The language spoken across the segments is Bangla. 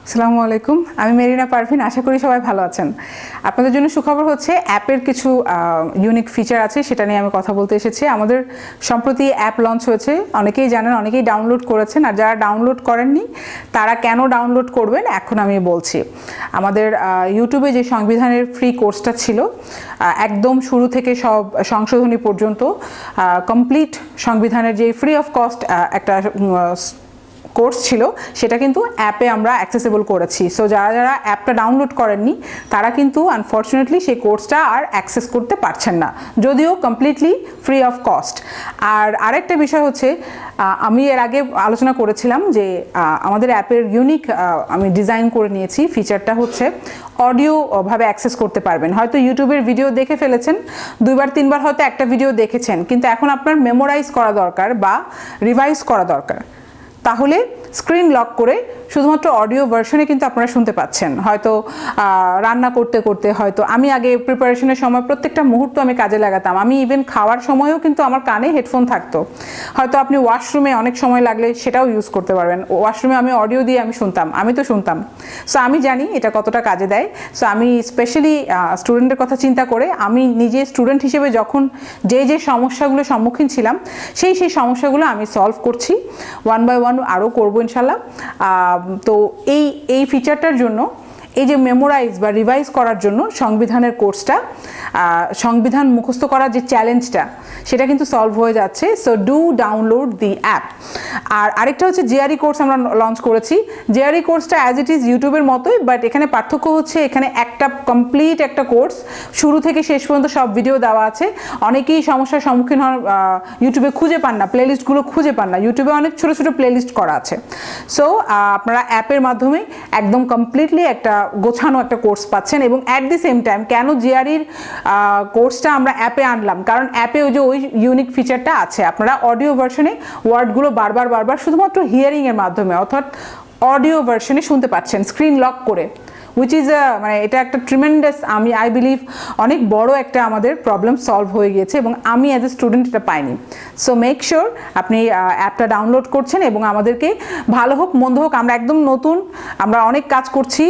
আসসালামু আলাইকুম, আমি মেরিনা পারভিন। আশা করি সবাই ভালো আছেন। আপনাদের জন্য সুখবর হচ্ছে অ্যাপের কিছু ইউনিক ফিচার আছে, সেটা নিয়ে আমি কথা বলতে এসেছি। আমাদের সম্প্রতি অ্যাপ লঞ্চ হয়েছে, অনেকেই জানেন, অনেকেই ডাউনলোড করেছেন। আর যারা ডাউনলোড করেননি তারা কেন ডাউনলোড করবেন এখন আমি বলছি। আমাদের ইউটিউবে যে সংবিধানের ফ্রি কোর্সটা ছিল, একদম শুরু থেকে সব সংশোধনী পর্যন্ত কমপ্লিট সংবিধানের যে ফ্রি অফ কস্ট একটা কোর্স ছিল, সেটা কিন্তু অ্যাপে আমরা অ্যাক্সেসেবল করেছি। সো যারা যারা অ্যাপটা ডাউনলোড করেননি তারা কিন্তু আনফর্চুনেটলি সেই কোর্সটা আর অ্যাক্সেস করতে পারছেন না, যদিও কমপ্লিটলি ফ্রি অফ কস্ট। আর আরেকটা বিষয় হচ্ছে, আমি এর আগে আলোচনা করেছিলাম যে আমাদের অ্যাপের ইউনিক আমি ডিজাইন করে নিয়েছি। ফিচারটা হচ্ছে অডিও ভাবে অ্যাক্সেস করতে পারবেন। হয়তো ইউটিউবের ভিডিও দেখে ফেলেছেন, দুইবার তিনবার হয়তো একটা ভিডিও দেখেছেন, কিন্তু এখন আপনার মেমোরাইজ করা দরকার বা রিভাইজ করা দরকার। তাহলে স্ক্রিন লক করে শুধুমাত্র অডিও ভার্সনে কিন্তু আপনারা শুনতে পাচ্ছেন। হয়তো রান্না করতে করতে, হয়তো আমি আগে প্রিপারেশনের সময় প্রত্যেকটা মুহূর্ত আমি কাজে লাগাতাম। আমি ইভেন খাওয়ার সময়ও কিন্তু আমার কানে হেডফোন থাকতো। হয়তো আপনি ওয়াশরুমে অনেক সময় লাগলে সেটাও ইউজ করতে পারবেন। ওয়াশরুমে আমি অডিও দিয়ে আমি শুনতাম। সো আমি জানি এটা কতটা কাজে দেয়। সো আমি স্পেশালি স্টুডেন্টের কথা চিন্তা করে আমি নিজে স্টুডেন্ট হিসেবে যখন যে সমস্যাগুলো সম্মুখীন ছিলাম, সেই সমস্যাগুলো আমি সলভ করছি। ওয়ান বাই ওয়ান আরও করবো ইনশাল্লাহ। তো এই ফিচারটার জন্য, এই যে মেমোরাইজ বা রিভাইজ করার জন্য সংবিধানের কোর্সটা, সংবিধান মুখস্থ করার যে চ্যালেঞ্জটা, সেটা কিন্তু সলভ হয়ে যাচ্ছে। So do download the app. আর আরেকটা হচ্ছে জিআরই কোর্স আমরা লঞ্চ করেছি। জিআরই কোর্সটা অ্যাজ ইট ইজ ইউটিউবের মতোই, বাট এখানে পার্থক্য হচ্ছে এখানে একটা কমপ্লিট একটা কোর্স শুরু থেকে শেষ পর্যন্ত সব ভিডিও দেওয়া আছে। অনেকেই সমস্যার সম্মুখীন হন, ইউটিউবে খুঁজে পান না, প্লেলিস্টগুলো খুঁজে পান না। ইউটিউবে অনেক ছোটো ছোটো প্লেলিস্ট করা আছে। সো আপনারা অ্যাপের মাধ্যমে একদম কমপ্লিটলি একটা গোছানো একটা কোর্স পাচ্ছেন। এবং অ্যাট দি সেম টাইম কেন জিআরইর কোর্সটা আমরা অ্যাপে আনলাম, কারণ অ্যাপে ওই ইউনিক ফিচারটা আছে। আপনারা অডিও ভার্সনে ওয়ার্ডগুলো বারবার শুধুমাত্র হিয়ারিংয়ের মাধ্যমে, অর্থাৎ অডিও ভার্সনে শুনতে পাচ্ছেন স্ক্রিন লক করে, উইচ ইজ মানে এটা একটা ট্রিমেন্ডাস, আই বিলিভ অনেক বড় একটা আমাদের প্রবলেম সলভ হয়ে গিয়েছে, এবং আমি অ্যাজ এ স্টুডেন্ট এটা পাইনি। সো মেক শিওর আপনি অ্যাপটা ডাউনলোড করছেন, এবং আমাদেরকে ভালো হোক মন্দ হোক, আমরা একদম নতুন, আমরা অনেক কাজ করছি,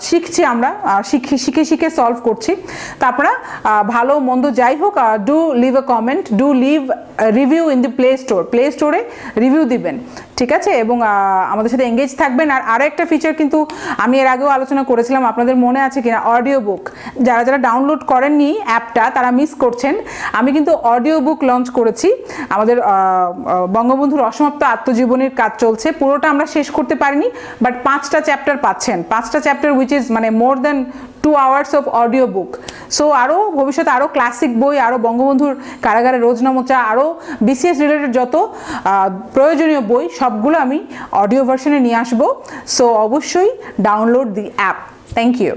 শিখছি, আমরা শিখে সলভ করছি। তা আপনারা ভালো মন্দ যাই হোক, do live a comment, do live review in the play স্টোরে রিভিউ দিবেন, ঠিক আছে? এবং আমাদের সাথে এঙ্গেজ থাকবেন। আর আরও একটা ফিচার কিন্তু আমি এর আগেও আলোচনা করেছিলাম, আপনাদের মনে আছে কিনা, অডিও বুক। যারা ডাউনলোড করেননি অ্যাপটা তারা মিস করছেন। আমি কিন্তু অডিও বুক লঞ্চ করেছি। আমাদের বঙ্গবন্ধুর অসমাপ্ত আত্মজীবনীর কাজ চলছে, পুরোটা আমরা শেষ করতে পারিনি, বাট 5টা চ্যাপ্টার পাচ্ছেন। 5টা চ্যাপ্টার উইচ ইজ মানে more than 2 hours of audio book. So আরও ভবিষ্যতে আরও ক্লাসিক বই, আরও বঙ্গবন্ধুর কারাগারে রোজনামচা, আরও বিসিএস রিলেটেড যত প্রয়োজনীয় বই, সবগুলো আমি অডিও ভার্সনে নিয়ে আসবো। সো অবশ্যই download the app. Thank you.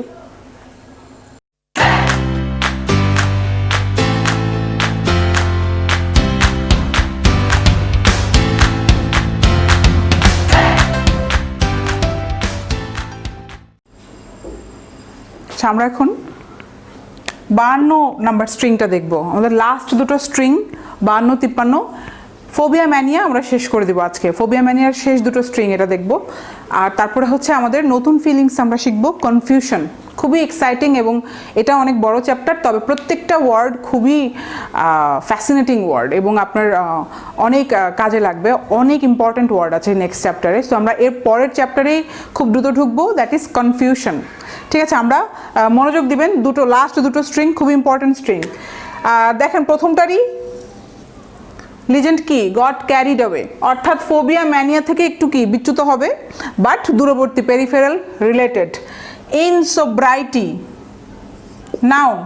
আমরা এখন 52 নাম্বার স্ট্রিংটা দেখবো। আমাদের লাস্ট দুটো স্ট্রিং 52, 53, ফোবিয়া ম্যানিয়া আমরা শেষ করে দেবো আজকে। ফোবিয়া ম্যানিয়ার শেষ দুটো স্ট্রিং এটা দেখবো। আর তারপরে হচ্ছে আমাদের নতুন ফিলিংস আমরা শিখবো, কনফিউশন। খুবই এক্সাইটিং এবং এটা অনেক বড় চ্যাপ্টার, তবে প্রত্যেকটা ওয়ার্ড খুবই ফ্যাসিনেটিং ওয়ার্ড, এবং আপনার অনেক কাজে লাগবে। অনেক ইম্পর্ট্যান্ট ওয়ার্ড আছে নেক্সট চ্যাপ্টারে। সো আমরা এর পরের চ্যাপ্টারেই খুব দ্রুত ঢুকবো, দ্যাট ইজ কনফিউশন। ঠিক আছে, আমরা মনোযোগ দিবেন। লাস্ট দুটো স্ট্রিং খুব ইম্পর্ট্যান্ট স্ট্রিং। দেখেন প্রথমটারই লিজেন্ড কি, গট ক্যারিড অ্যাওয়ে, অর্থাৎ ফোবিয়া ম্যানিয়া থেকে একটু কি বিচ্যুত হবে, বাট দূরবর্তী, পেরিফেরাল, রিলেটেড। ইনসোব্রাইটি, নাউন।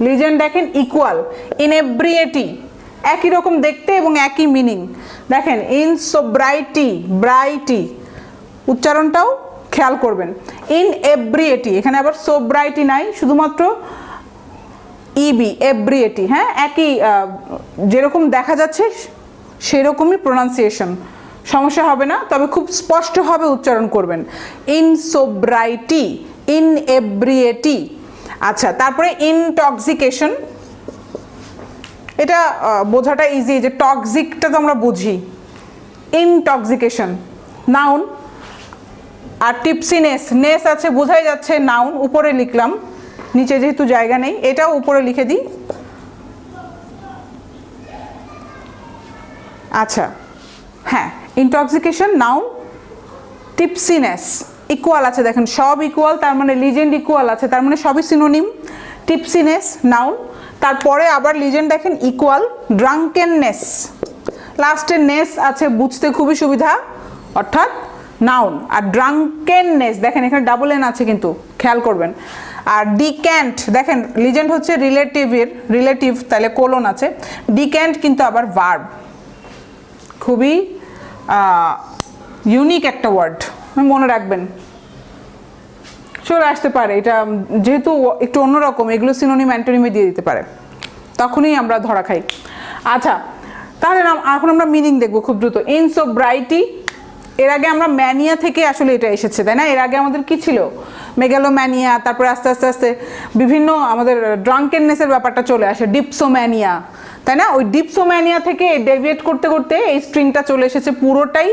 লিজেন্ড দেখেন ইকুয়াল, ইনএব্রিয়েটি, একই রকম দেখতে এবং একই মিনিং। দেখেন ইনসোব্রাইটি, ব্রাইটি, উচ্চারণটাও খেয়াল করবেন। ইনএব্রিয়েটি, এখানে আবার সোব্রাইটি নাই, শুধুমাত্র ইবি, এব্রিয়েটি। হ্যাঁ, একই, যেরকম দেখা যাচ্ছে সেরকমই প্রোনাউন্সিয়েশন, সমস্যা হবে না, তবে খুব স্পষ্টভাবে উচ্চারণ করবেন। ইনসোব্রাইটি, ইনএব্রিয়েটি। আচ্ছা, তারপরে ইনটক্সিকেশন, এটা বোঝাটা ইজি, যে টক্সিকটা তো আমরা বুঝি। Intoxication, noun. আর টিপসিনেস, নেস আছে বোঝাই যাচ্ছে নাউন, উপরে লিখলাম, নিচে যেহেতু জায়গা নেই এটাও উপরে লিখে দিই। আচ্ছা হ্যাঁ, ইনটক্সিকেশন নাউন, টিপসিনেস ইকুয়াল আছে, দেখেন সব ইকুয়াল, তার মানে লিজেন্ড ইকুয়াল আছে, তার মানে সবই সিনোনিম। টিপসিনেস নাউন, তারপরে আবার লিজেন্ড দেখেন ইকুয়াল, ড্রাঙ্কেননেস, লাস্টে নেস আছে বুঝতে খুবই সুবিধা, অর্থাৎ নাউন। আর ড্রাঙ্কেননেস দেখেন এখানে ডাবল এন আছে কিন্তু খেয়াল করবেন। আর ডিক্যান্ট দেখেন লিজেন্ড হচ্ছে রিলেটিভ, তাহলে কোলন আছে, ডিক্যান্ট কিন্তু আবার ভার্ব, খুবই ইউনিক একটা ওয়ার্ড, মনে রাখবেন, চলে আসতে পারে এটা, যেহেতু একটু অন্যরকম, এগুলো সিনোনিম অ্যান্টোনিমে দিয়ে দিতে পারে, তখনই আমরা ধরা খাই। আচ্ছা তাহলে এখন আমরা মিনিং দেখবো খুব দ্রুত। ইনসোব্রাইটি, এর আগে আমরা ম্যানিয়া থেকে আসলে এটা এসেছে, তাই না? এর আগে আমাদের কি ছিল? মেগালোম্যানিয়া, তারপরে আস্তে আস্তে আস্তে বিভিন্ন আমাদের ড্রাঙ্কেননেসের ব্যাপারটা চলে আসে, ডিপসোম্যানিয়া, তাই না? ওই ডিপসোম্যানিয়া থেকে ডেভিয়েট করতে করতে এই স্ট্রিংটা চলে এসেছে পুরোটাই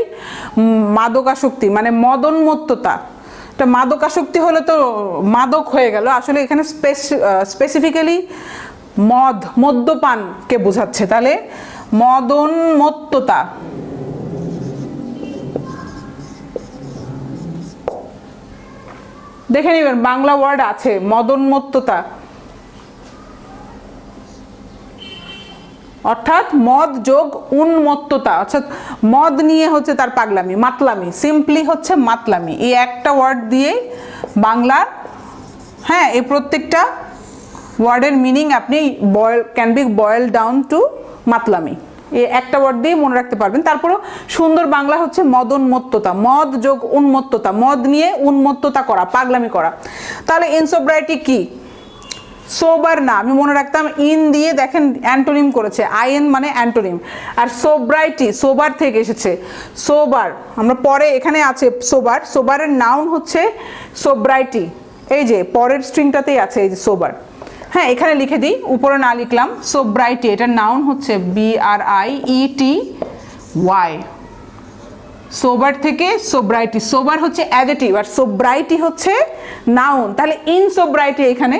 মাদকাসক্তি, মানে মদোন্মত্ততা। এটা মাদকাসক্তি হলে তো মাদক হয়ে গেল, আসলে এখানে স্পেসিফিক্যালি মদ্যপানকে বোঝাচ্ছে, তাহলে মদোন্মত্ততা। দেখে নেবেন বাংলা ওয়ার্ড আছে, মদোন্মত্ততা অর্থাৎ মদ যোগ উন্মত্ততা, অর্থাৎ মদ নিয়ে হচ্ছে তার পাগলামি, মাতলামি, সিম্পলি হচ্ছে মাতলামি। এই একটা ওয়ার্ড দিয়ে বাংলা, হ্যাঁ, এই প্রত্যেকটা ওয়ার্ডের মিনিং আপনি can be boiled down to মাতলামি, এই একটা ওয়ার্ড দিয়ে মনে রাখতে পারবেন। তারপরেও সুন্দর বাংলা হচ্ছে মদোন্মত্ততা, মদ যোগ উন্মত্ততা, মদ নিয়ে উন্মত্ততা করা, পাগলামি করা। তাহলে ইনসোব্রাইটি কি? সোবার না, আমি মনে রাখতাম ইন দিয়ে, দেখেন অ্যান্টোনিম করেছে, আইএন মানে অ্যান্টোনিম। আর সোব্রাইটি সোবার থেকে এসেছে, সোবার আমরা পরে এখানে আছে সোবার, সোবারের নাউন হচ্ছে সোব্রাইটি, এই যে পরের স্ট্রিংটাতেই আছে এই যে সোবার, হ্যাঁ এখানে লিখে দিই, উপরে না লিখলাম। সোব্রাইটি এটার নাউন হচ্ছে BRIETY, সোবার থেকে সোব্রাইটি, সোবার হচ্ছে অ্যাডজেক্টিভ আর সোব্রাইটি হচ্ছে নাউন, তাহলে ইনসোব্রাইটি এখানে,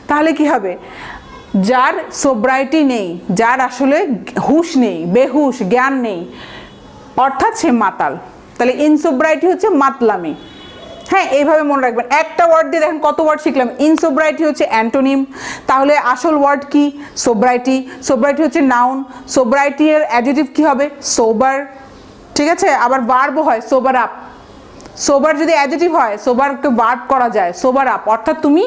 তাহলে কি হবে? যার সোব্রাইটি নেই, যার আসলে হুঁশ নেই, বেহুশ, জ্ঞান নেই, অর্থাৎ সে মাতাল, তাহলে ইনসোব্রাইটি হচ্ছে মাতলামি। হ্যাঁ এইভাবে মনে রাখবেন, একটা ওয়ার্ড দিয়ে দেখেন কত ওয়ার্ড শিখলাম। ইনসোব্রাইটি হচ্ছে অ্যান্টোনিম, তাহলে আসল ওয়ার্ড কি? সোব্রাইটি। সোব্রাইটি হচ্ছে নাউন, সোব্রাইটি এর অ্যাডজেক্টিভ কি হবে? সোবার, ঠিক আছে? আবার ভার্বও হয়, সোবার আপ। সোবার যদি অ্যাডজেক্টিভ হয়, সোবারকে ভার্ব করা যায়, সোবার আপ, অর্থাৎ তুমি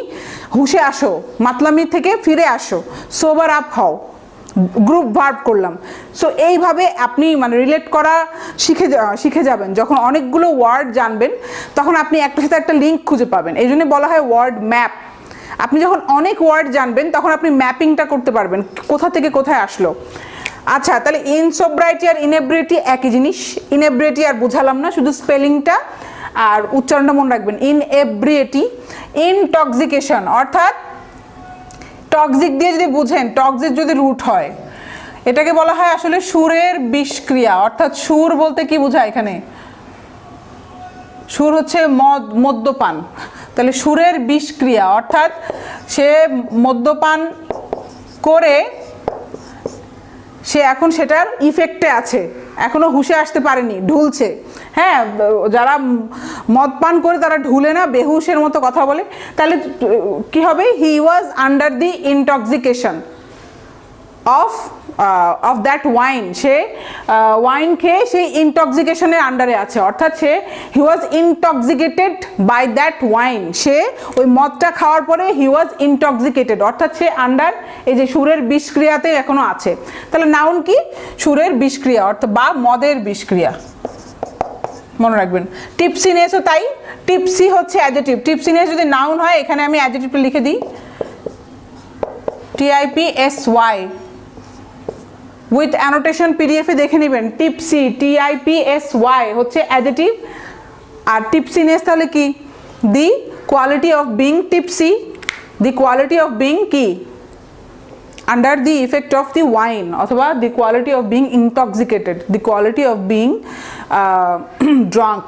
হুশে আসো, মাতলামি থেকে ফিরে আসো, সোবার আপ হও, গ্রুপ ভার্ব করলাম। সো এইভাবে আপনি মানে রিলেট করা শিখে যাবেন। যখন অনেকগুলো ওয়ার্ড জানবেন তখন আপনি একটার সাথে একটা লিঙ্ক খুঁজে পাবেন, এই জন্য বলা হয় ওয়ার্ড ম্যাপ। আপনি যখন অনেক ওয়ার্ড জানবেন তখন আপনি ম্যাপিংটা করতে পারবেন, কোথা থেকে কোথায় আসলো। আচ্ছা তাহলে ইনসোব্রাইটি আর ইনএব্রিয়েটি একই জিনিস, ইনএব্রিয়েটি আর বোঝালাম না, শুধু স্পেলিংটা আর উচ্চারণটা মনে রাখবেন। ইনএব্রিয়েটি, ইনটক্সিকেশন অর্থাৎ টক্সিক দিয়ে যদি বুঝেন, টক্সিক যদি রুট হয়, এটাকে বলা হয় আসলে সুরের বিষক্রিয়া, অর্থাৎ সুর বলতে কি বোঝায় এখানে? সুর হচ্ছে মদ্যপান, তাহলে সুরের বিষক্রিয়া অর্থাৎ সে মদ্যপান করে সে এখন সেটার ইফেক্টে আছে, এখনো হুশে আসতে পারেনি, ঢুলছে। হ্যাঁ, যারা মদ পান করে তারা ঢুলে না, বেহুশের মতো কথা বলে, তাহলে কি হবে? He was under the intoxication of that wine, সে ওয়াইন খেয়ে সেই ইনটক্সিকেশনের আন্ডারে আছে, অর্থাৎ সে he was intoxicated by that wine, সে ওই মদটা খাওয়ার পরে হি ওয়াজ ইনটক্সিকেটেড, অর্থাৎ সে আন্ডার এই যে সুরের বিষক্রিয়াতে এখনো আছে। তাহলে নাউন কি? সুরের বিষক্রিয়া অর্থাৎ বা মদের বিষক্রিয়া, মনে রাখবেন। টিপসিনেসও তাই, টিপসি হচ্ছে অ্যাডজেক্টিভ, টিপসিনেস যদি নাউন হয়, এখানে আমি অ্যাডজেক্টিভটা লিখে দিই TIPSY, উইথ অ্যানোটেশন PDF এ দেখে নেবেন। টিপসি TIPSY হচ্ছে অ্যাডজেক্টিভ, আর টিপসিনেস তাহলে কি? The quality of being tipsy, the quality of being কি? Under the effect of the wine, অথবা the quality of being intoxicated, the quality of being drunk,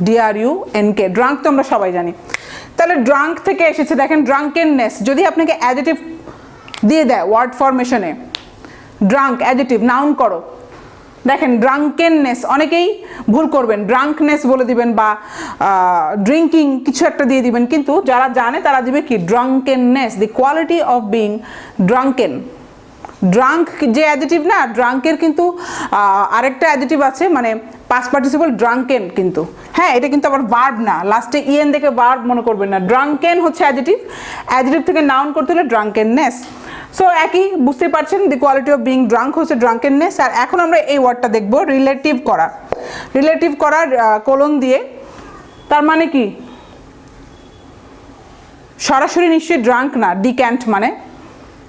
DRUNK, drunk তো আমরা সবাই জানি। তাহলে ড্রাঙ্ক থেকে এসেছে, দেখেন ড্রাঙ্কেননেস। যদি আপনাকে অ্যাডজেটিভ দিয়ে দেয় ওয়ার্ড ফরমেশনে, ড্রাঙ্ক অ্যাডজেটিভ, নাউন করো, দেখেন ড্রাঙ্কেননেস, অনেকেই ভুল করবেন, ড্রাঙ্কনেস বলে দিবেন বা ড্রিঙ্কিং কিছু একটা দিয়ে দিবেন, কিন্তু যারা জানে তারা দিবে কি drunkenness, the quality of being drunken. Drunk যে অ্যাডজেটিভ না, ড্রাঙ্কের কিন্তু আরেকটা অ্যাডজেটিভ আছে, মানে পাস্ট পার্টিসিপল ড্রাঙ্কেন, কিন্তু হ্যাঁ এটা কিন্তু আবার ভার্ব না, লাস্টে ইএন দেখে ভার্ব মনে করবেন না। ড্রাঙ্কেন হচ্ছে অ্যাডজেটিভ, অ্যাডজেটিভ থেকে নাউন করতে হলে ড্রাঙ্কেননেস। সো একই, বুঝতে পারছেন, the quality of being drunk হচ্ছে ড্রাঙ্কেননেস। আর এখন আমরা এই ওয়ার্ডটা দেখব, রিলেটিভ করা। রিলেটিভ করার কোলন দিয়ে, তার মানে কি সরাসরি নিশ্চয়ই ড্রাঙ্ক না, ডিক্যান্ট মানে,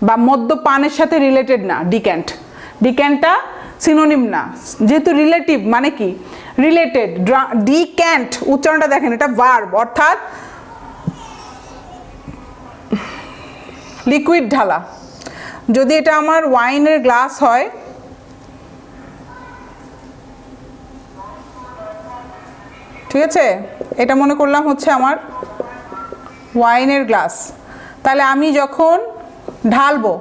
বা মদ্যপানের সাথে রিলেটেড না ডিক্যান্ট। ডিক্যান্টটা সিনোনিম না, যেহেতু রিলেটিভ মানে কি রিলেটেড। ডিক্যান্ট উচ্চারণটা দেখেন, এটা ভার্ব, অর্থাৎ লিকুইড ঢালা। যদি এটা আমার ওয়াইনের গ্লাস হয়, ঠিক আছে, এটা মনে করলাম হচ্ছে আমার ওয়াইনের গ্লাস, তাহলে আমি যখন ঢালবো,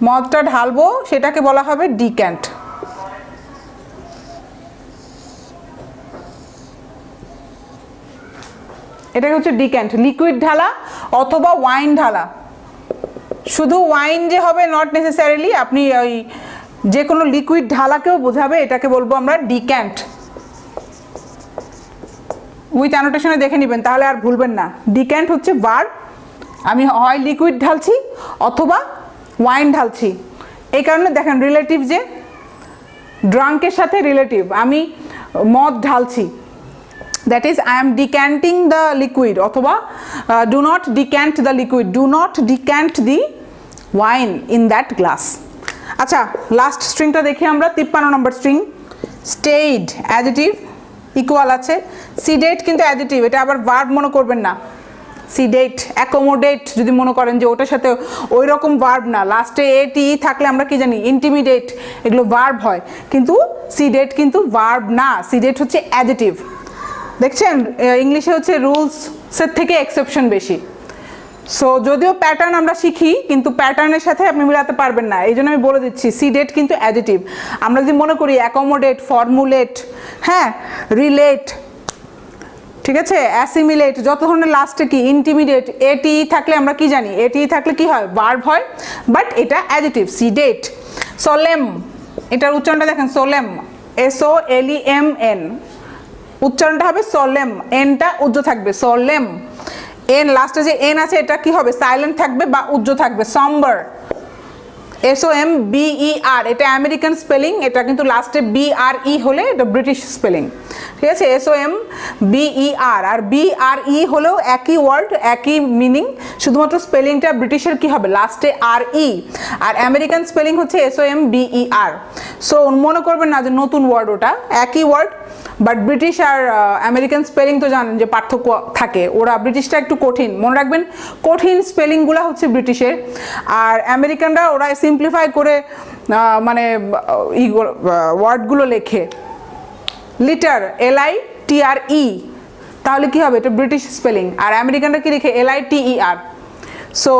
মদটা ঢালবো, সেটাকে বলা হবে ডিক্যান্ট। এটাকে হচ্ছে ডিক্যান্ট, লিকুইড ঢালা অথবা ওয়াইন ঢালা। শুধু ওয়াইন যে হবে নট নেসেসারিলি, আপনি ওই যে কোনো লিকুইড ঢালাকেও বোঝাবে, এটাকে বলবো আমরা ডিক্যান্ট। উইথ অ্যানোটেশনে দেখে নেবেন, তাহলে আর ভুলবেন না। ডিক্যান্ট হচ্ছে ভার্ব, আমি হয় লিকুইড ঢালছি অথবা ওয়াইন ঢালছি। এই কারণে দেখেন রিলেটিভ, যে ড্রাঙ্কের সাথে রিলেটিভ, আমি মদ ঢালছি, that is I am decanting the liquid, অথবা do not decant the liquid, do not decant the wine in that glass. আচ্ছা, লাস্ট স্ট্রিংটা দেখি আমরা, 53 number string. Staid adjective, equal আছে। সিডেট কিন্তু অ্যাডজেটিভ, এটা আবার ভার্ব মনে করবেন না। সিডেট, অ্যাকোমোডেট যদি মনে করেন যে ওটার সাথে ওই রকম ভার্ব না, লাস্টে এটি থাকলে আমরা কি জানি ইন্টিমিডেট, এগুলো ভার্ব হয়, কিন্তু সিডেট কিন্তু ভার্ব না, সিডেট হচ্ছে অ্যাডজেটিভ। দেখছেন ইংলিশে হচ্ছে রুলসের থেকে এক্সেপশন বেশি। সো যদিও প্যাটার্ন আমরা শিখি, কিন্তু প্যাটার্নের সাথে আপনি মিলাতে পারবেন না, এই জন্য আমি বলে দিচ্ছি সিডেট কিন্তু অ্যাডজেটিভ। আমরা যদি মনে করি অ্যাকোমোডেট, ফর্মুলেট, হ্যাঁ, রিলেট, ঠিক আছে, অ্যাসিমিলেট, যত ধরনের লাস্টে কি ইন্টিমিডেট, এটি থাকলে আমরা কি জানি, এটি থাকলে কি হয় ভার্ব হয়, বাট এটা অ্যাডজেটিভ। সিডেট। সোলেম, এটার উচ্চারণটা দেখেন, সোলেম, SOLEMN, উচ্চারণটা হবে সোলেম, এনটা উজ্জ্ব থাকবে, সোলেম। এন লাস্টে যে এন আছে এটা কি হবে, সাইলেন্ট থাকবে বা উজ্জ্ব থাকবে। সম্বার, SOMBER, এটা আমেরিকান স্পেলিং, এটা কিন্তু লাস্টে BRE হলে এটা ব্রিটিশ স্পেলিং, ঠিক আছে। SOMBER আর BRE হলেও একই ওয়ার্ড, একই মিনিং, শুধুমাত্র স্পেলিংটা ব্রিটিশের কি হবে লাস্টে RE, আর আমেরিকান স্পেলিং হচ্ছে SOMBER। সো মনে করবেন না যে নতুন ওয়ার্ড, ওটা একই ওয়ার্ড, বাট ব্রিটিশ আর আমেরিকান স্পেলিং তো জানেন যে পার্থক্য থাকে, ওরা ব্রিটিশটা একটু কঠিন, মনে রাখবেন কঠিন স্পেলিংগুলো হচ্ছে ব্রিটিশের, আর আমেরিকানরা ওরা সিম্পলিফাই করে মানে ওয়ার্ডগুলো লেখে, লিটার LITRE, তাহলে কি হবে, এটা ব্রিটিশ স্পেলিং, আর আমেরিকানরা কি লিখে LITER। সো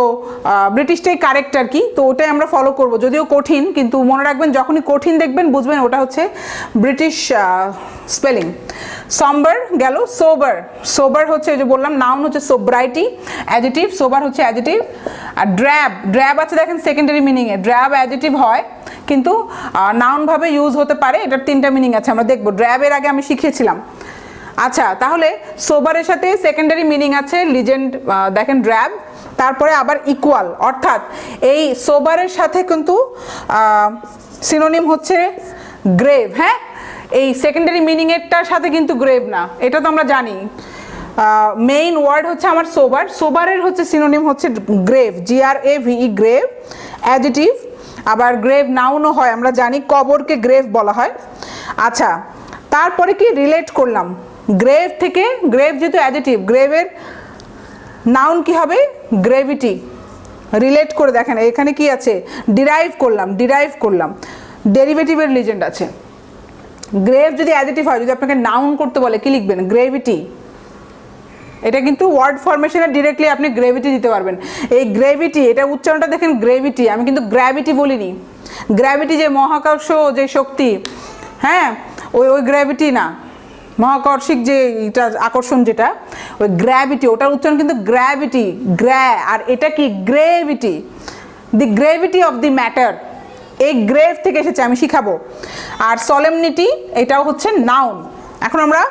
ব্রিটিশটাই কারেক্ট আর কি, তো ওটাই আমরা ফলো করব, যদিও কঠিন, কিন্তু মনে রাখবেন যখনই কঠিন দেখবেন বুঝবেন ওটা হচ্ছে ব্রিটিশ স্পেলিং। সম্বার গেল। সোবার, সোবার হচ্ছে যে বললাম নাউন হচ্ছে সোব্রাইটি, অ্যাডজেটিভ, সোবার হচ্ছে অ্যাডজেটিভ। আর ড্র্যাব, ড্র্যাব আছে দেখেন সেকেন্ডারি মিনিংয়ে, ড্র্যাব অ্যাডজেটিভ হয় কিন্তু নাউন ভাবে ইউজ হতে পারে, এটার 3টা মিনিং আছে, আমরা দেখব। ড্র্যাবের আগে আমি শিখিয়েছিলাম। আচ্ছা, তাহলে সোবারের সাথে সেকেন্ডারি মিনিং আছে, লিজেন্ড, দেখেন ড্র্যাব, তারপরে আবার ইকুয়াল, অর্থাৎ এই সোবারের সাথে কিন্তু সিনোনিম হচ্ছে গ্রেভ। হ্যাঁ, এই সেকেন্ডারি মিনিংয়েরটার সাথে কিন্তু গ্রেভ না, এটা তো আমরা জানি। মেইন ওয়ার্ড হচ্ছে আমার সোবার, সোবারের হচ্ছে সিনোনিম হচ্ছে গ্রেভ, GRAVE, গ্রেভ অ্যাডজেটিভ। আবার গ্রেভ নাউনও হয়, আমরা জানি কবরকে গ্রেভ বলা হয়। আচ্ছা, তারপরে কি রিলেট করলাম, গ্রেভ থেকে, গ্রেভ যেহেতু অ্যাডজেটিভ, গ্রেভের নাউন কি হবে গ্রেভিটি। রিলেট করে দেখেন এখানে কি আছে, ডিরাইভ করলাম, ডেরিভেটিভের লিজেন্ড আছে। গ্রেভ যদি অ্যাডজেক্টিভ হয়, যদি আপনাকে নাউন করতে বলে কি লিখবেন? গ্রেভিটি। এটা কিন্তু ওয়ার্ড ফরমেশনে ডিরেক্টলি আপনি গ্রেভিটি দিতে পারবেন। এই গ্রেভিটি, এটা উচ্চারণটা দেখেন গ্রেভিটি, আমি কিন্তু গ্র্যাভিটি বলিনি। গ্র্যাভিটি যে মহাকর্ষ যে শক্তি, হ্যাঁ, ওই গ্র্যাভিটি না, মহাকর্ষিক যে এটা আকর্ষণ যেটা, ওই গ্র্যাভিটি, ওটার উচ্চারণ কিন্তু গ্র্যাভিটি, আর এটা কি? Gravity, the gravity of the matter. এই গ্রেভ থেকে এসেছে, আমি শিখাবো। আর সলেমনিটি, এটাও হচ্ছে নাউন। এখন আমরা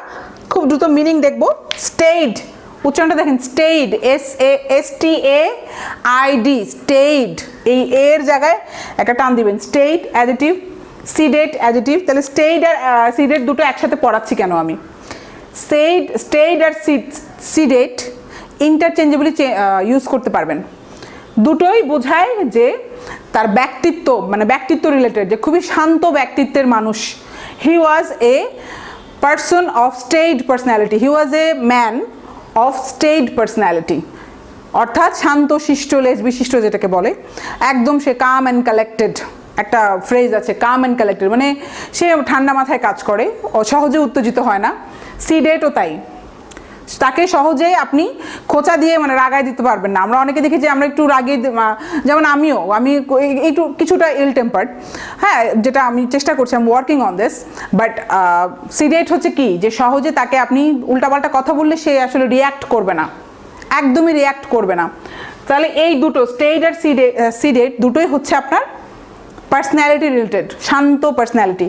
খুব দ্রুত মিনিং দেখবো। স্টেইড, উচ্চারণটা দেখেন, স্টেইড, STAID, স্টেইড। এই এর জায়গায় একটা টান দিবেন। Staid adjective, sedate adjective. তাহলে স্টেইড আর সিডেট দুটো একসাথে পড়াচ্ছি কেন আমি? স্টেইড আর সিডেট ইন্টারচেঞ্জেবলি ইউজ করতে পারবেন। দুটোই বোঝায় যে তার ব্যক্তিত্ব, মানে ব্যক্তিত্ব রিলেটেড, যে খুবই শান্ত ব্যক্তিত্বের মানুষ। He was a person of staid personality, he was a man of staid personality, অর্থাৎ শান্ত শিষ্ট লেজ বিশিষ্ট যেটাকে বলে। একদম সে কাম অ্যান্ড কালেক্টেড, একটা ফ্রেজ আছে, কাম অ্যান্ড কালেক্টেড, মানে সে ঠান্ডা মাথায় কাজ করে, সহজে উত্তেজিত হয় না। সিডেটও তাই, তাকে সহজেই আপনি খোঁচা দিয়ে মানে রাগায় দিতে পারবেন না। আমরা অনেকে দেখি যে আমরা একটু রাগে, যেমন আমি একটু কিছুটা ইল টেম্পার্ড, হ্যাঁ, যেটা আমি চেষ্টা করছি, আমি ওয়ার্কিং অন দিস। বাট সিডেট হচ্ছে কি, যে সহজে তাকে আপনি উল্টাপাল্টা কথা বললে সে আসলে রিয়্যাক্ট করবে না, একদমই রিয়্যাক্ট করবে না। তাহলে এই দুটো, স্টেইড আর সিডেট দুটোই হচ্ছে আপনার পার্সোনালিটি রিলেটেড, শান্ত পার্সোনালিটি।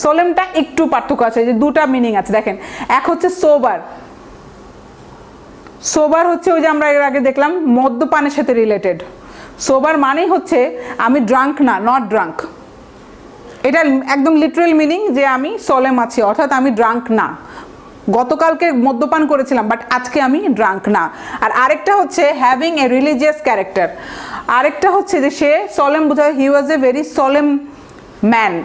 সোলেমটা একটু পার্থক্য আছে, যে দুটা মিনিং আছে দেখেন। এক হচ্ছে সোবার হচ্ছে ওই যে আমরা এর আগে দেখলাম মদ্যপানের সাথে রিলেটেড। সোবার মানেই হচ্ছে আমি ড্রাঙ্ক না, নট ড্রাঙ্ক। এটা একদম লিটারাল মিনিং যে আমি সোলেম আছি, অর্থাৎ আমি ড্রাঙ্ক না, গতকালকে মদ্যপান করেছিলাম বাট আজকে আমি ড্রাঙ্ক না। আর আরেকটা হচ্ছে হ্যাভিং এ রিলিজিয়াস ক্যারেক্টার। আরেকটা হচ্ছে যে সে সোলেম বোঝায়, he was a very solemn man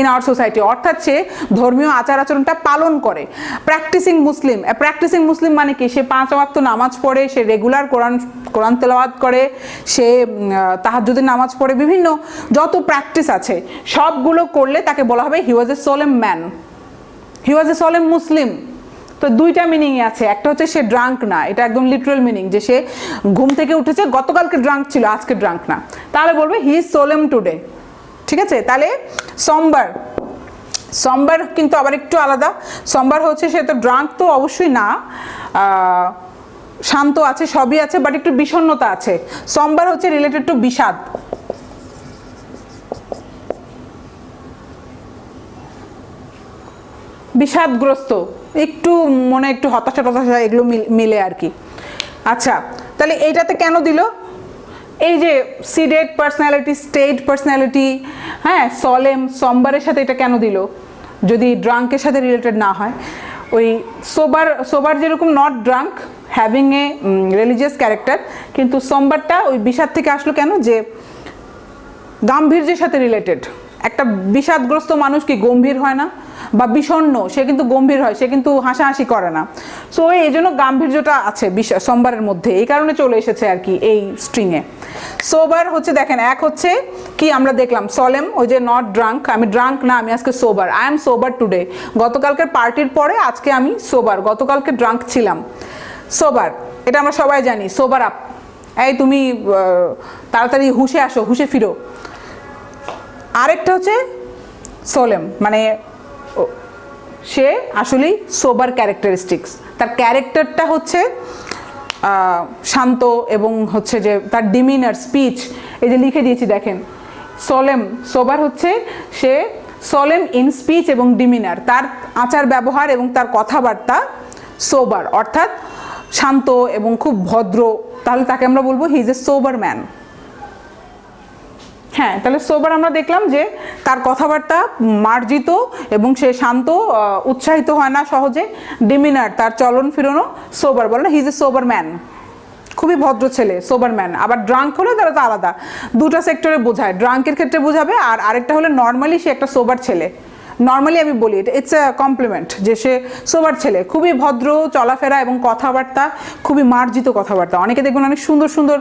in our society, অর্থাৎ সে ধর্মীয় আচার আচরণটা পালন করে। প্র্যাকটিসিং মুসলিম মানে কি? সে 5 ওয়াক্ত নামাজ পড়ে, সে রেগুলার কোরআন তেলাওয়াত করে, সে তাহাজ্জুদের নামাজ পড়ে, বিভিন্ন যত প্র্যাকটিস আছে সবগুলো করলে তাকে বলা হবে he was A সোলেম man, he was এ সোলেম মুসলিম। তো দুইটা মিনিংই আছে, একটা হচ্ছে সে ড্রাঙ্ক না, এটা একদম লিটারাল মিনিং, যে সে ঘুম থেকে উঠেছে, গতকালকে ড্রাঙ্ক ছিল, আজকে ড্রাঙ্ক না, তাহলে বলবে হি ইজ সোলেম টুডে। ঠিক আছে? তাহলে সম্বার কিন্তু আবার একটু আলাদা। সম্বার হচ্ছে সে তো ড্রাঙ্ক তো অবশ্যই না, শান্ত আছে, সবই আছে, বাট একটু বিষণ্ণতা আছে। সম্বার হচ্ছে রিলেটেড টু বিষাদ। বিষাদগ্রস্ত, একটু মনে একটু হতাশা এগুলো মিলে আর কি। আচ্ছা, তাহলে এইটাতে কেন দিল? এই যে সিডেট পার্সোনালিটি, স্টেট পার্সোনালিটি, হ্যাঁ, সম্বারের সাথে এটা কেন দিল যদি ড্রাঙ্কের সাথে রিলেটেড না হয়? ওই সোবার যেরকম not drunk, having a religious character, কিন্তু সম্বারটা ওই বিষাদ থেকে আসলো কেন? যে গাম্ভীর্যের সাথে রিলেটেড। একটা বিষাদগ্রস্ত মানুষ কি গম্ভীর হয় না? বা বিষণ্ণ, সে কিন্তু গম্ভীর হয়, সে কিন্তু হাসাহাসি করে না। সো এই জন্য গাম্ভীর্যটা আছে সোমবারের মধ্যে, এই কারণে চলে এসেছে আর কি এই স্ট্রিংয়ে। সোবার হচ্ছে দেখেন, এক হচ্ছে কি আমরা দেখলাম সোলেম, ওই যে নট ড্রাঙ্ক, আমি ড্রাঙ্ক না, আমি আজকে সোবার, আই এম সোবার টুডে। গতকালকের পার্টির পরে আজকে আমি সোবার, গতকালকে ড্রাঙ্ক ছিলাম। সোবার, এটা আমরা সবাই জানি, সোবার আপ, এই তুমি তাড়াতাড়ি হুশে আসো, হুশে ফিরো। আরেকটা হচ্ছে সোলেম, মানে সে আসলেই সোবার ক্যারেক্টারিস্টিক্স, তার ক্যারেক্টারটা হচ্ছে শান্ত, এবং হচ্ছে যে তার ডিমিনার, স্পিচ, এই যে লিখে দিয়েছি দেখেন, সোবার হচ্ছে সে সোলেম ইন স্পিচ এবং ডিমিনার, তার আচার ব্যবহার এবং তার কথাবার্তা সোবার, অর্থাৎ শান্ত এবং খুব ভদ্র, তাহলে তাকে আমরা বলবো he is a sober man. হ্যাঁ, তাহলে সোবার আমরা দেখলাম যে তার কথাবার্তা মার্জিত এবং সে শান্ত, উৎসাহিত হয় না সহজে। ডিমিনার, তার চলন ফিরনও সোবার, বলে না হি ইজ এ সোবার ম্যান, খুবই ভদ্র ছেলে, সোবার ম্যান। আবার ড্রাঙ্ক হলে তারা তো আলাদা, দুটা সেক্টরে বোঝায়, ড্রাঙ্কের ক্ষেত্রে বোঝাবে, আর আরেকটা হলে নর্মালি সে একটা সোবার ছেলে, নর্মালি আমি বলি এটা ইটস আ কমপ্লিমেন্ট যে সে সোবার ছেলে, খুবই ভদ্র চলাফেরা এবং কথাবার্তা খুবই মার্জিত কথাবার্তা। অনেকে দেখবেন অনেক সুন্দর সুন্দর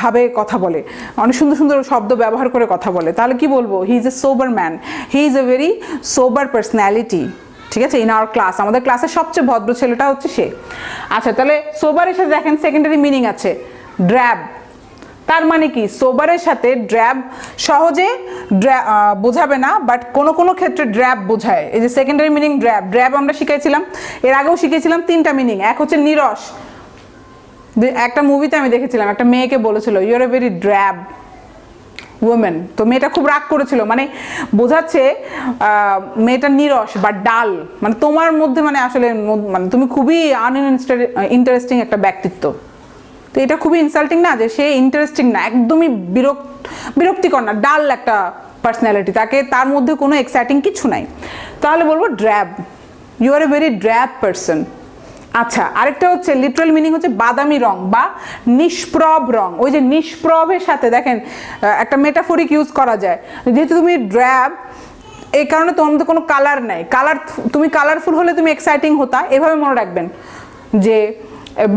ভাবে কথা বলে, অনেক সুন্দর সুন্দর শব্দ ব্যবহার করে কথা বলে, তাহলে কি বলবো, he is a sober man, he is a very sober personality. ঠিক আছে, ইন আওয়ার ক্লাস, আমাদের ক্লাসের সবচেয়ে ভদ্র ছেলেটা হচ্ছে সে। আচ্ছা, তাহলে সোবারের সাথে দেখেন সেকেন্ডারি মিনিং আছে ড্র্যাব। তার মানে কি, সোবারের সাথে ড্র্যাব সহজে বোঝাবে না, বাট কোনো কোনো ক্ষেত্রে ড্র্যাব বোঝায়। এই যে সেকেন্ডারি মিনিং ড্র্যাব, ড্র্যাব আমরা শিখেছিলাম, এর আগেও শিখেছিলাম 3টা মিনিং। এক হচ্ছে নিরস, একটা মুভিতে আমি দেখেছিলাম একটা মেয়েকে বলেছিল you are a very drab women, তো মেয়েটা খুব রাগ করেছিল, মানে বোঝাচ্ছে মেয়েটা নিরস বা ডাল, মানে তোমার মধ্যে মানে আসলে মানে তুমি খুবই ইন্টারেস্টিং একটা ব্যক্তিত্ব। তো এটা খুবই ইনসাল্টিং না, যে সে ইন্টারেস্টিং না, একদমই বিরক্তিকর না, ডাল একটা পার্সোনালিটি, তাকে তার মধ্যে কোনো এক্সাইটিং কিছু নাই, তাহলে বলবো drab, you are a very drab person. আচ্ছা, আরেকটা হচ্ছে লিটারাল মিনিং হচ্ছে বাদামি রং বা নিষ্প্রভ রং। ওই যে নিষ্প্রভের সাথে দেখেন একটা মেটাফরিক ইউজ করা যায়, যেহেতু তুমি ড্র্যাব এই কারণে তোমার মধ্যে কোনো কালার নাই, তুমি কালারফুল হলে তুমি এক্সাইটিং হতা, এভাবে মনে রাখবেন যে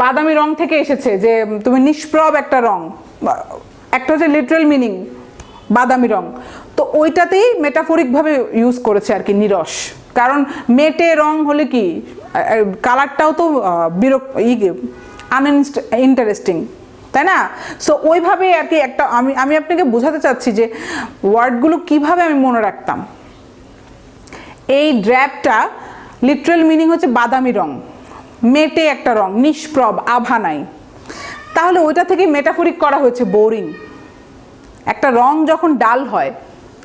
বাদামি রং থেকে এসেছে, যে তুমি নিষ্প্রভ একটা রং, একটা হচ্ছে লিটারাল মিনিং বাদামি রং, তো ওইটাতেই মেটাফরিকভাবে ইউজ করেছে আর কি নিরস, কারণ মেটে রং হলে কি কালারটাও তো ইন্টারেস্টিং, তাই না? সো ওইভাবে আর কি একটা আমি আপনাকে বোঝাতে চাচ্ছি যে ওয়ার্ডগুলো কিভাবে আমি মনে রাখতাম। এই ড্র্যাবটা লিটারাল মিনিং হচ্ছে বাদামি রং, মেটে একটা রং, নিষ্প্রভ, আভা নাই, তাহলে ওইটা থেকে মেটাফরিক করা হয়েছে বোরিং। একটা রং যখন ডাল হয়,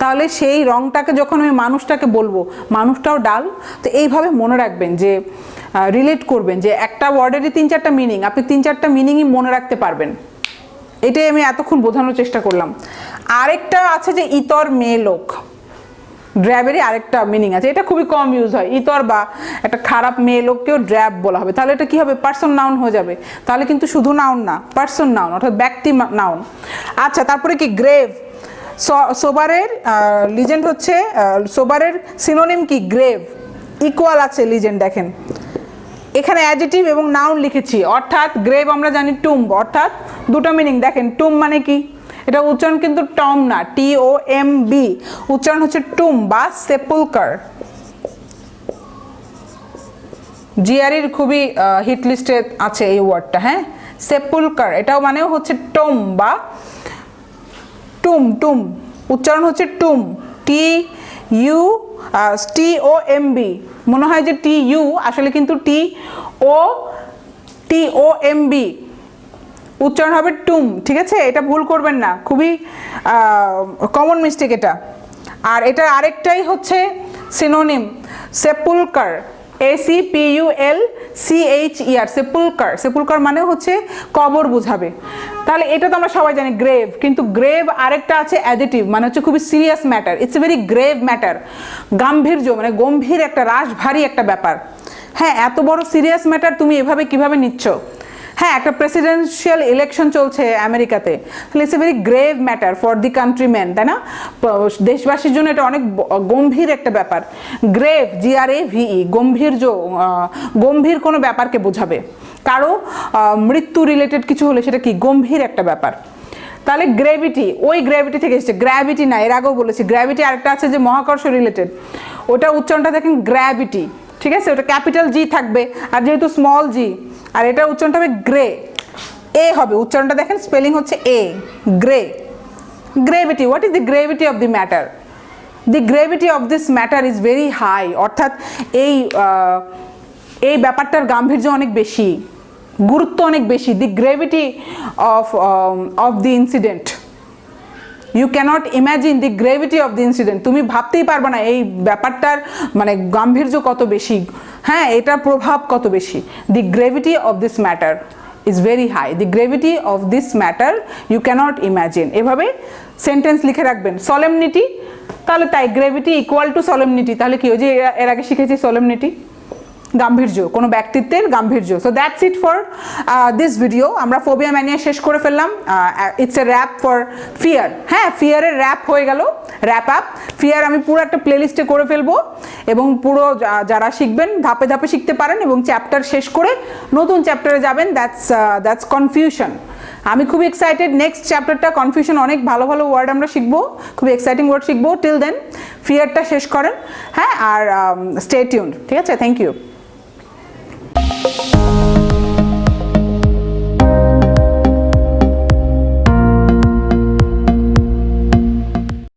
তাহলে সেই রংটাকে যখন আমি মানুষটাকে বলবো মানুষটাও ডাল, তো এইভাবে মনে রাখবেন যে রিলেট করবেন যে একটা ওয়ার্ডেরই 3-4টা মিনিং, আপনি 3-4টা মিনিংই মনে রাখতে পারবেন। এটাই আমি এতক্ষণ বোঝানোর চেষ্টা করলাম। আরেকটা আছে যে ইতর মেয়ে লোক, ড্র্যাবেরই আরেকটা মিনিং আছে, এটা খুবই কম ইউজ হয়, ইতর বা একটা খারাপ মেয়ে লোককেও ড্র্যাব বলা হবে, তাহলে এটা কি হবে, পার্সন নাউন হয়ে যাবে, তাহলে কিন্তু শুধু নাউন না, পার্সন নাউন অর্থাৎ ব্যক্তি নাউন। আচ্ছা, তারপরে কি গ্রেভ, সোবারের লিজেন্ড হচ্ছে, সোবারের সিনোনিম কি গ্রেভ, ইকুয়াল আছে লিজেন্ড, দেখেন এখানে অ্যাডজেক্টিভ এবং নাউন লিখেছি, অর্থাৎ গ্রেভ আমরা জানি টুম্ব, অর্থাৎ দুটো মিনিং, দেখেন টুম্ব মানে কি, এটা উচ্চারণ কিন্তু টম না, TOMB, উচ্চারণ হচ্ছে টুম বা সেপুলকার। জিআরির খুবই হিট লিস্টে আছে এই ওয়ার্ডটা, হ্যাঁ, সেপুলকার, এটাও মানেও হচ্ছে টম বা টুম, উচ্চারণ হচ্ছে টুম, TOMB, মনে হয় যে TU, আসলে কিন্তু TOMB, উচ্চারণ হবে টুম। ঠিক আছে, এটা ভুল করবেন না, খুবই কমন মিস্টেক এটা। আর এটা আরেকটাই হচ্ছে সিনোনিম সেপুলকার, SEPULCHER, সেপুলকার মানে হচ্ছে কবর বোঝাবে। তাহলে এটা তো আমরা সবাই জানি গ্রেভ, কিন্তু গ্রেভ আরেকটা আছে অ্যাডজেক্টিভ, মানে হচ্ছে খুবই serious matter, it's a very grave matter, গাম্ভীর্য মানে গম্ভীর একটা, রাশভারী একটা ব্যাপার। হ্যাঁ, এত বড় সিরিয়াস ম্যাটার তুমি এভাবে কিভাবে নিচ্ছ? হ্যাঁ, একটা প্রেসিডেন্সিয়াল ইলেকশন চলছে আমেরিকাতে, তাহলে it's a very grave matter for the countryman, তাই না? দেশবাসীর জন্য এটা অনেক গম্ভীর একটা ব্যাপার। গ্রেভ, GRAVE, গম্ভীর কোনো ব্যাপারকে বোঝাবে, কারো মৃত্যু রিলেটেড কিছু হলে সেটা কি গম্ভীর একটা ব্যাপার। তাহলে গ্রেভিটি, ওই গ্র্যাভিটি থেকে এসেছে, গ্র্যাভিটি না, এর আগেও বলেছি গ্র্যাভিটি আরেকটা আছে যে মহাকর্ষ রিলেটেড, ওটা উচ্চারণটা দেখেন গ্র্যাভিটি, ঠিক আছে, ওটা ক্যাপিটাল G থাকবে, আর যেহেতু স্মল g, আর এটা উচ্চারণটা হবে গ্রে, এ হবে উচ্চারণটা, দেখেন স্পেলিং হচ্ছে এ, গ্রে। Gravity, what is the gravity of the matter? The gravity of this matter is very high, অর্থাৎ এই ব্যাপারটার গাম্ভীর্য অনেক বেশি, গুরুত্ব অনেক বেশি। The gravity of the incident, you cannot imagine the gravity of the incident, তুমি ভাবতেই পারবে না এই ব্যাপারটার মানে গাম্ভীর্য কত বেশি, হ্যাঁ, এটার প্রভাব কত বেশি। The gravity of this matter is very high, the gravity of this matter you cannot imagine, এভাবে সেন্টেন্স লিখে রাখবেন। সলেমনিটি, তাহলে তাই গ্রেভিটি ইকুয়াল টু সলেমনিটি, তাহলে কি, ওই যে এর আগে শিখেছি সলেমনিটি, গাম্ভীর্য, কোনো ব্যক্তিত্বের গাম্ভীর্য। So that's it for this video. আমরা ফোবিয়া ম্যানিয়া শেষ করে ফেললাম, it's a wrap for fear, হ্যাঁ, ফিয়ারের র্যাপ হয়ে গেল। Wrap up. ফিয়ার আমি পুরো একটা প্লেলিস্টে করে ফেলবো এবং পুরো যারা শিখবেন ধাপে ধাপে শিখতে পারেন এবং চ্যাপ্টার শেষ করে নতুন চ্যাপ্টারে যাবেন। That's confusion. আমি খুবই এক্সাইটেড, নেক্সট চ্যাপ্টারটা কনফিউশন, অনেক ভালো ভালো ওয়ার্ড আমরা শিখবো, খুবই এক্সাইটিং ওয়ার্ড শিখবো। টিল দেন ফিয়ারটা শেষ করেন, হ্যাঁ, আর স্টে টিউনড, ঠিক আছে? Thank you.